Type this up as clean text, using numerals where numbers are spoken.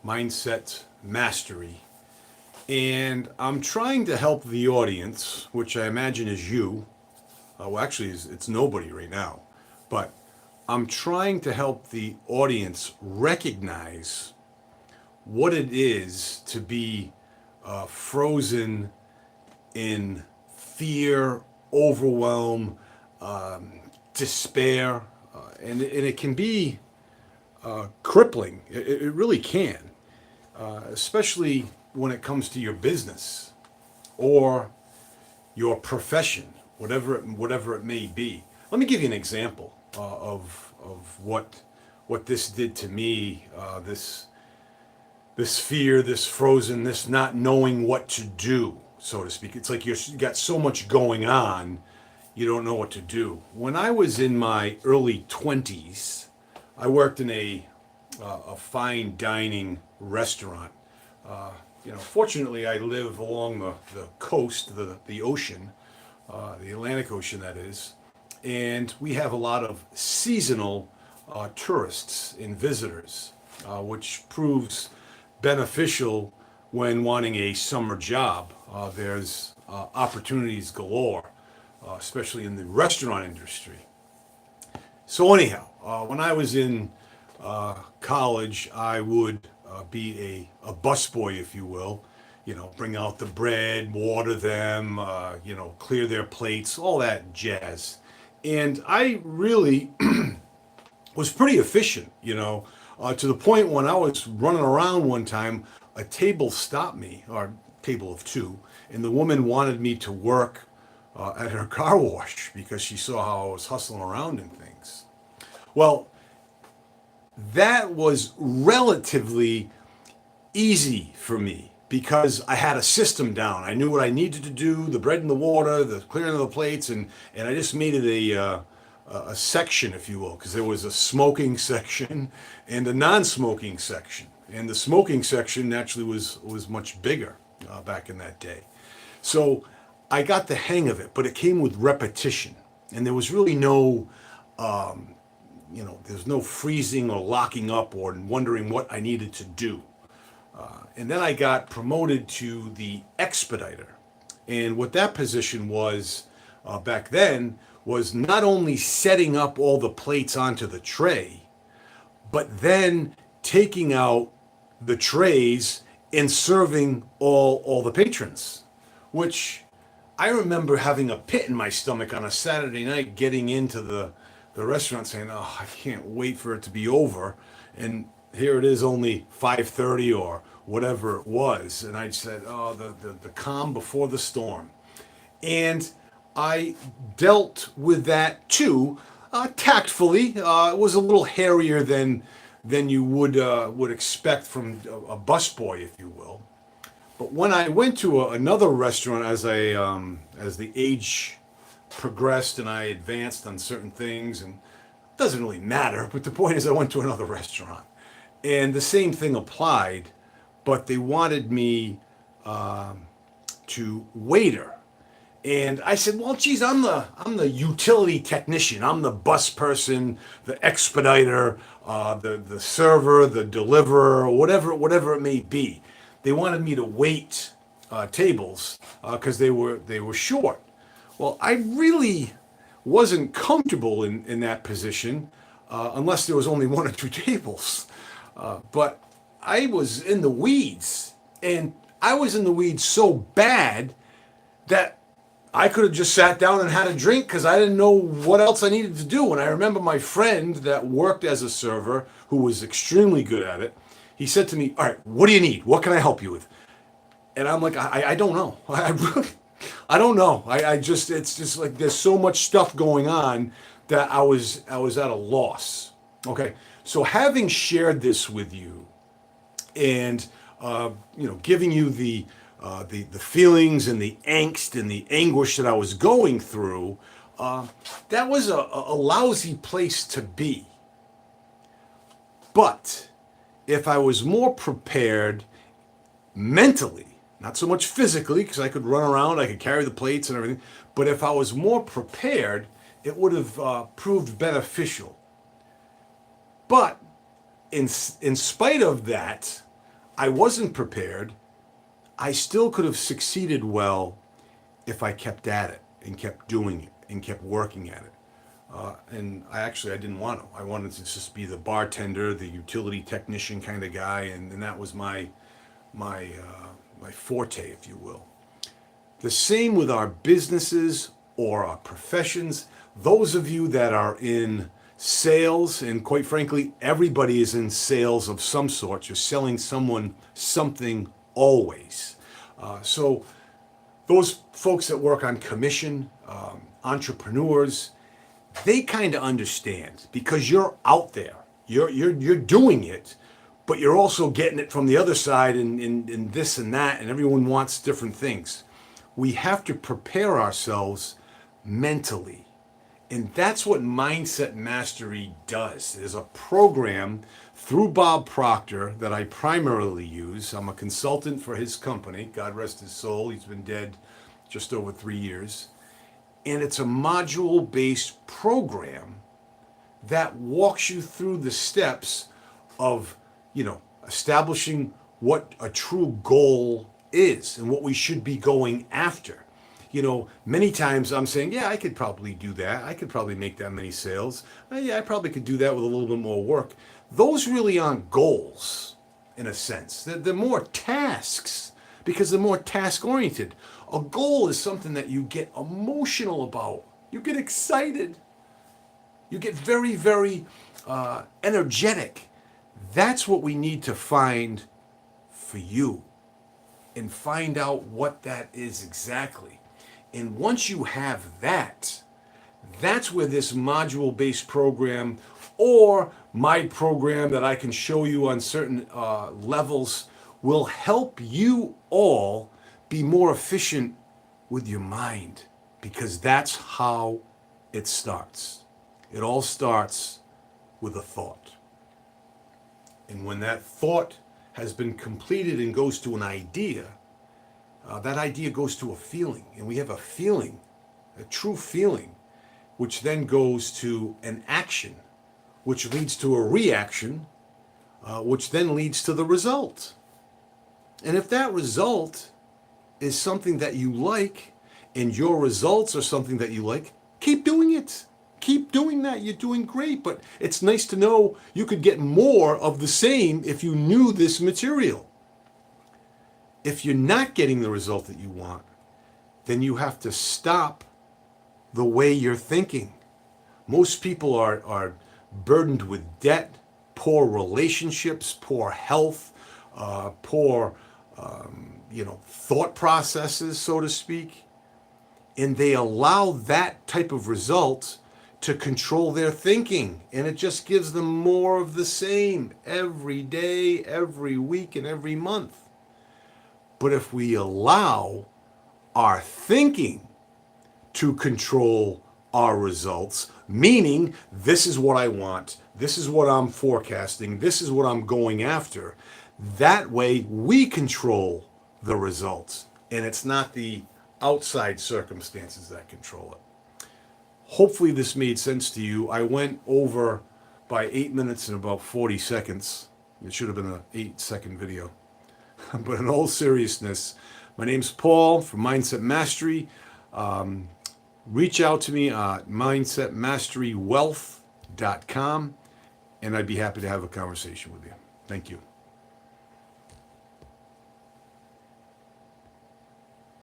mindset mastery. And I'm trying to help the audience, which I imagine is you. Well, actually, it's nobody right now. But I'm trying to help the audience recognize what it is to be frozen in fear, overwhelm, despair, and it can be crippling. It really can, especially when it comes to your business or your profession, whatever it may be. Let me give you an example of what this did to me. This fear, this frozen, this not knowing what to do, so to speak. It's like you got so much going on, you don't know what to do. When I was in my early 20s, I worked in a fine dining restaurant. Fortunately, I live along the coast, the ocean, the Atlantic Ocean, that is, and we have a lot of seasonal tourists and visitors, which proves beneficial when wanting a summer job. There's opportunities galore, especially in the restaurant industry. So anyhow, when I was in college, I would be a busboy, if you will. Bring out the bread, water them, clear their plates, all that jazz. And I really was pretty efficient, to the point when I was running around one time, a table stopped me, or a table of two, and the woman wanted me to work at her car wash because she saw how I was hustling around and things. Well, that was relatively easy for me because I had a system down. I knew what I needed to do, the bread and the water, the clearing of the plates, and I just made it a section, if you will, because there was a smoking section and a non-smoking section. And the smoking section naturally was much bigger back in that day. So I got the hang of it, but it came with repetition. And there was really no, there's no freezing or locking up or wondering what I needed to do. And then I got promoted to the expediter. And what that position was back then was not only setting up all the plates onto the tray, but then taking out the trays and serving all the patrons, which I remember having a pit in my stomach on a Saturday night getting into the restaurant saying, oh, I can't wait for it to be over. And here it is only 5:30 or whatever it was. And I said, oh, the calm before the storm. And I dealt with that too, tactfully. It was a little hairier than you would expect from a busboy, if you will. But when I went to another restaurant as the age progressed and I advanced on certain things, and it doesn't really matter, but the point is I went to another restaurant. And the same thing applied, but they wanted me to waiter. And I said, well, geez, I'm the utility technician. I'm the bus person, the expediter, the server, the deliverer, whatever it may be. They wanted me to wait tables because they were short. Well, I really wasn't comfortable in that position unless there was only one or two tables. But I was in the weeds, and I was in the weeds so bad that I could have just sat down and had a drink because I didn't know what else I needed to do. And I remember my friend that worked as a server, who was extremely good at it, he said to me, all right, what do you need? What can I help you with? And I'm like, I don't know. I don't know. It's just like there's so much stuff going on that I was at a loss. Okay, so having shared this with you and giving you the feelings and the angst and the anguish that I was going through, that was a lousy place to be. But if I was more prepared mentally, not so much physically, because I could run around, I could carry the plates and everything, but if I was more prepared, it would have proved beneficial. But in spite of that, I wasn't prepared, I still could have succeeded well if I kept at it and kept doing it and kept working at it. And I didn't want to. I wanted to just be the bartender, the utility technician kind of guy, and that was my forte, if you will. The same with our businesses or our professions. Those of you that are in sales, and quite frankly, everybody is in sales of some sort. You're selling someone something always. So those folks that work on commission, entrepreneurs, they kind of understand because you're out there. You're doing it, but you're also getting it from the other side and this and that, and everyone wants different things. We have to prepare ourselves mentally. And that's what Mindset Mastery does. There's a program through Bob Proctor that I primarily use. I'm a consultant for his company. God rest his soul. He's been dead just over 3 years. And it's a module-based program that walks you through the steps of, establishing what a true goal is and what we should be going after. Many times I'm saying, yeah, I could probably do that. I could probably make that many sales. Yeah, I probably could do that with a little bit more work. Those really aren't goals, in a sense. They're more tasks because they're more task-oriented. A goal is something that you get emotional about. You get excited. You get very, very energetic. That's what we need to find for you and find out what that is exactly. And once you have that, that's where this module-based program or my program that I can show you on certain levels will help you all be more efficient with your mind, because that's how it starts. It all starts with a thought. And when that thought has been completed and goes to an idea, that idea goes to a feeling. And we have a feeling, a true feeling, which then goes to an action, which leads to a reaction, which then leads to the result. And if that result is something that you like, and your results are something that you like, keep doing it. Keep doing that. You're doing great. But it's nice to know you could get more of the same if you knew this material. If you're not getting the result that you want, then you have to stop the way you're thinking. Most people are burdened with debt, poor relationships, poor health, poor thought processes, so to speak. And they allow that type of result to control their thinking. And it just gives them more of the same every day, every week, and every month. But if we allow our thinking to control our results, meaning this is what I want, this is what I'm forecasting, this is what I'm going after, that way we control the results. And it's not the outside circumstances that control it. Hopefully this made sense to you. I went over by 8 minutes and about 40 seconds. It should have been an 8-second video. But in all seriousness, my name's Paul from Mindset Mastery. Reach out to me at mindsetmasterywealth.com, and I'd be happy to have a conversation with you. Thank you.